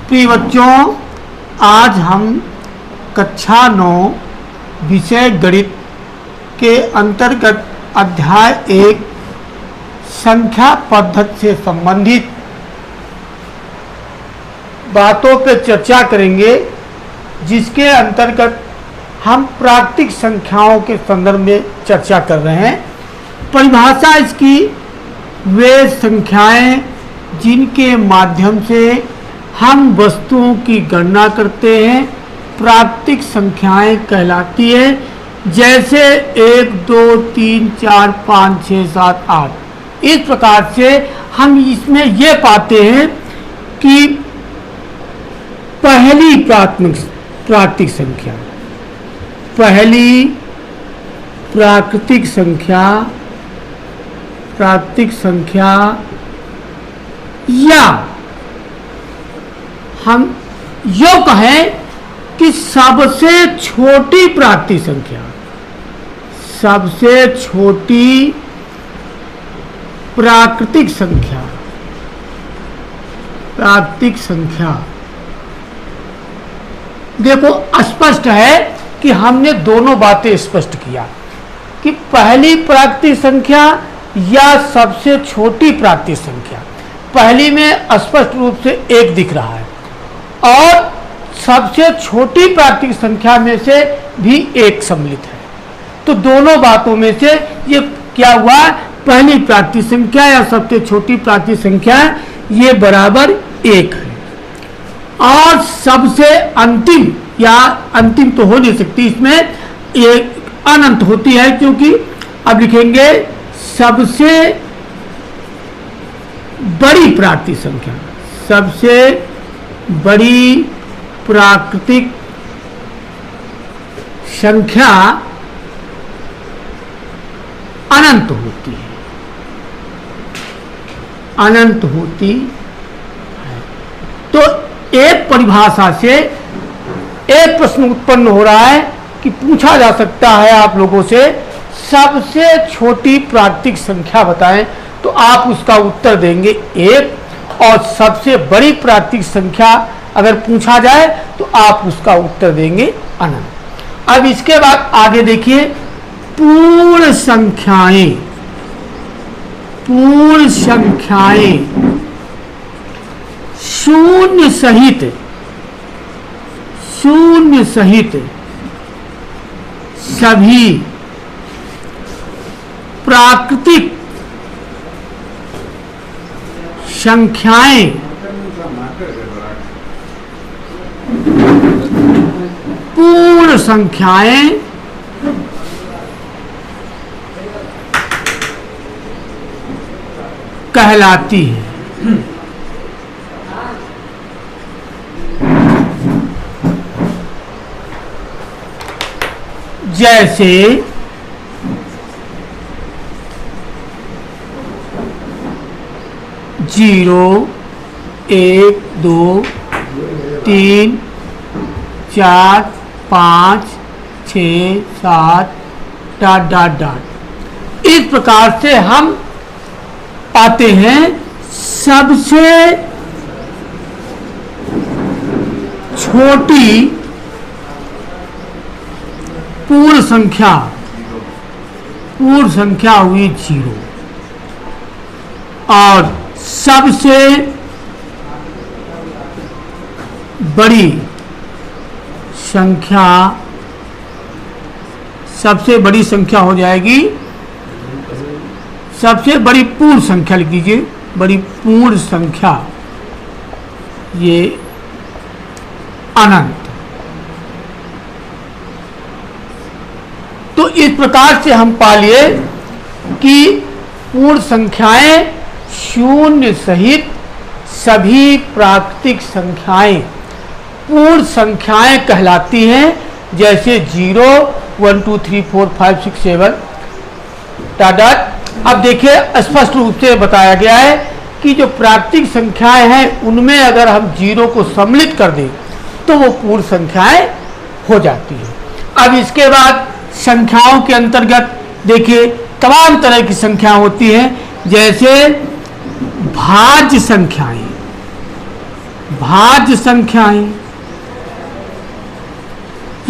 प्रिय बच्चों, आज हम कक्षा 9 विषय गणित के अंतर्गत अध्याय 1 संख्या पद्धति से संबंधित बातों पर चर्चा करेंगे, जिसके अंतर्गत हम प्राकृतिक संख्याओं के संदर्भ में चर्चा कर रहे हैं। परिभाषा इसकी, वे संख्याएं जिनके माध्यम से हम वस्तुओं की गणना करते हैं प्राकृतिक संख्याएं कहलाती है। जैसे 1, 2, 3, 4, 5, 6, 7, 8। इस प्रकार से हम इसमें ये पाते हैं कि पहली प्राकृतिक संख्या, पहली प्राकृतिक संख्या या हम यो कहें कि सबसे छोटी प्राकृतिक संख्या, सबसे छोटी प्राकृतिक संख्या। देखो, स्पष्ट है कि हमने दोनों बातें स्पष्ट किया कि पहली प्राकृतिक संख्या या सबसे छोटी प्राकृतिक संख्या। पहली में स्पष्ट रूप से 1 दिख रहा है और सबसे छोटी प्राकृतिक संख्या में से भी 1 सम्मिलित है। तो दोनों बातों में से ये क्या हुआ, पहली प्राकृतिक संख्या या सबसे छोटी प्राकृतिक संख्या ये बराबर 1 है। और सबसे अंतिम, या अंतिम तो हो नहीं सकती, इसमें एक अनंत होती है, क्योंकि अब लिखेंगे सबसे बड़ी प्राकृतिक संख्या, सबसे बड़ी प्राकृतिक संख्या अनंत होती है, अनंत होती है। तो एक परिभाषा से एक प्रश्न उत्पन्न हो रहा है कि पूछा जा सकता है आप लोगों से, सबसे छोटी प्राकृतिक संख्या बताएं, तो आप उसका उत्तर देंगे 1, और सबसे बड़ी प्राकृतिक संख्या अगर पूछा जाए तो आप उसका उत्तर देंगे अनंत। अब इसके बाद आगे देखिए, पूर्ण संख्याएं, पूर्ण संख्याएं शून्य सहित सभी प्राकृतिक संख्याएं पूर्ण संख्याएं कहलाती है। जैसे 0, 1, 2, 3, 4, 5, 6, 7 ... इस प्रकार से हम पाते हैं सबसे छोटी पूर्ण संख्या हुई 0, और सबसे बड़ी संख्या, सबसे बड़ी संख्या हो जाएगी, सबसे बड़ी पूर्ण संख्या लिख दीजिए, बड़ी पूर्ण संख्या ये अनंत। तो इस प्रकार से हम पा लिए कि पूर्ण संख्याएं शून्य सहित सभी प्राकृतिक संख्याएं पूर्ण संख्याएं कहलाती हैं। जैसे 0, 1, 2, 3, 4, 5, 6, 7 ... अब देखिए, स्पष्ट रूप से बताया गया है कि जो प्राकृतिक संख्याएं हैं उनमें अगर हम 0 को सम्मिलित कर दें तो वो पूर्ण संख्याएं हो जाती है। अब इसके बाद संख्याओं के अंतर्गत देखिए तमाम तरह की संख्या होती हैं। जैसे भाज्य संख्याएं, भाज्य संख्याएं।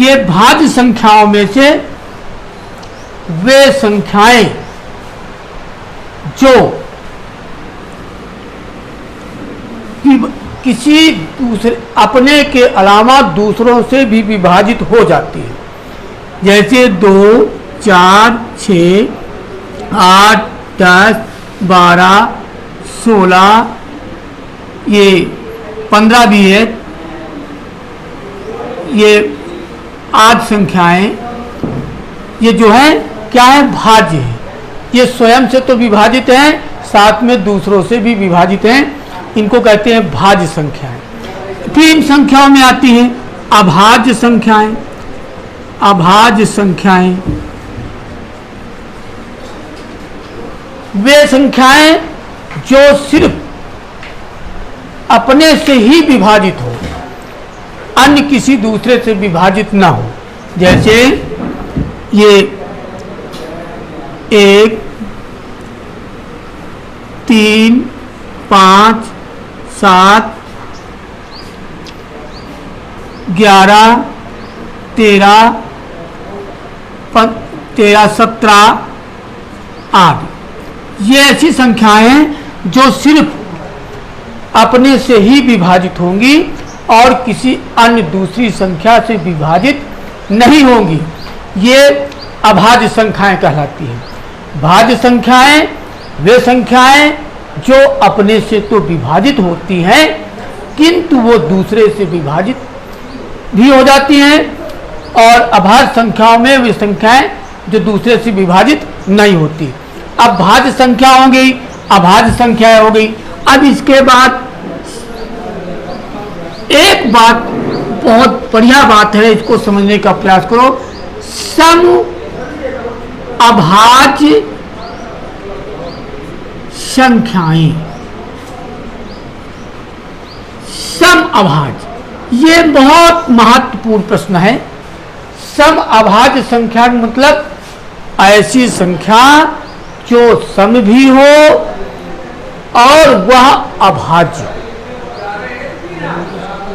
ये भाज्य संख्याओं में से वे संख्याएं जो किसी दूसरे अपने के अलावा दूसरों से भी विभाजित हो जाती है, जैसे 2, 4, 6, 8, 10, 12, 16, ये 15 भी है, ये 8 संख्याएं, ये जो है क्या है, भाज्य है। ये स्वयं से तो विभाजित हैं, साथ में दूसरों से भी विभाजित हैं, इनको कहते हैं भाज्य संख्याएं। फिर इन संख्याओं में आती हैं अभाज्य संख्याएं। अभाज्य संख्याएं वे संख्याएं जो सिर्फ अपने से ही विभाजित हो, अन्य किसी दूसरे से विभाजित ना हो, जैसे ये 1, 3, 5, 7, 11, 13, 17 आदि। ये ऐसी संख्याएं हैं जो सिर्फ अपने से ही विभाजित होंगी और किसी अन्य दूसरी संख्या से विभाजित नहीं होंगी। ये अभाज्य संख्याएं कहलाती हैं। भाज्य संख्याएं वे संख्याएं जो अपने से तो विभाजित होती हैं, किंतु वो दूसरे से विभाजित भी हो जाती हैं, और अभाज्य संख्याओं में वे संख्याएं जो दूसरे से विभाजित नहीं होती। अब भाज्य संख्या हो गई, अभाज्य संख्याएं हो गई। अब इसके बाद एक बात, बहुत बढ़िया बात है, इसको समझने का प्रयास करो। सम अभाज्य संख्याएं। सम अभाज्य, ये बहुत महत्वपूर्ण प्रश्न है। सम अभाज्य संख्या मतलब ऐसी संख्या जो सम भी हो और वह अभाज्य,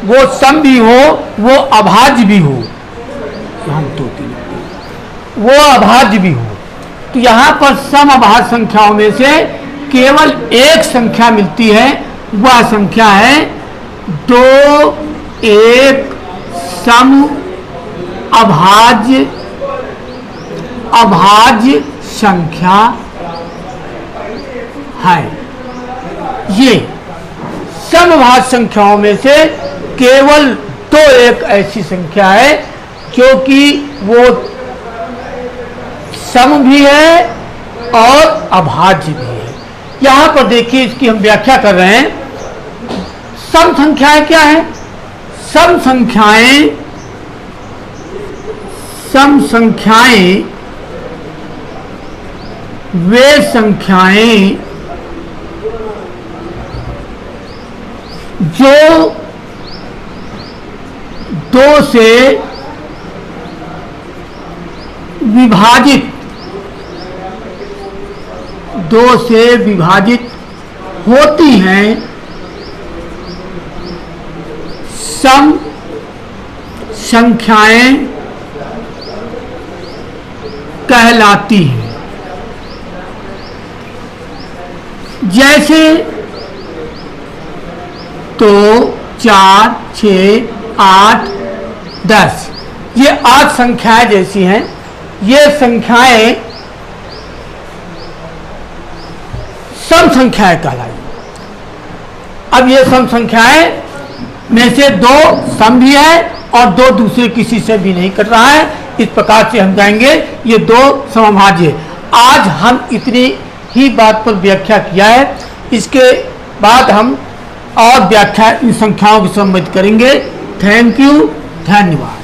वो सम भी हो, वो अभाज्य भी हो, वो अभाज्य भी हो। तो यहाँ पर सम अभाज्य संख्याओं में से केवल एक संख्या मिलती है, वह संख्या है 2, 1 सम अभाज्य संख्या है। ये सम अभाज्य संख्याओं में से केवल 2 एक ऐसी संख्या है जो कि वो सम भी है और अभाज्य भी है। यहाँ पर देखिए, इसकी हम व्याख्या कर रहे हैं। सम संख्याएं क्या है? सम संख्याएं वे संख्याएं जो 2 से विभाजित होती हैं, सम संख्याएं कहलाती हैं। जैसे 2, 4, 6, 8, 10, ये 8 संख्याएं जैसी हैं। ये संख्याएं सम संख्याएं कहलाई। अब ये सम संख्याएं में से 2 सम भी है और 2 दूसरे किसी से भी नहीं कट रहा है। इस प्रकार से हम जाएंगे, ये 2 समभाज्य। आज हम इतनी ही बात पर व्याख्या किया है, इसके बाद हम और व्याख्या इन संख्याओं को संबंधित करेंगे। थैंक यू, धन्यवाद।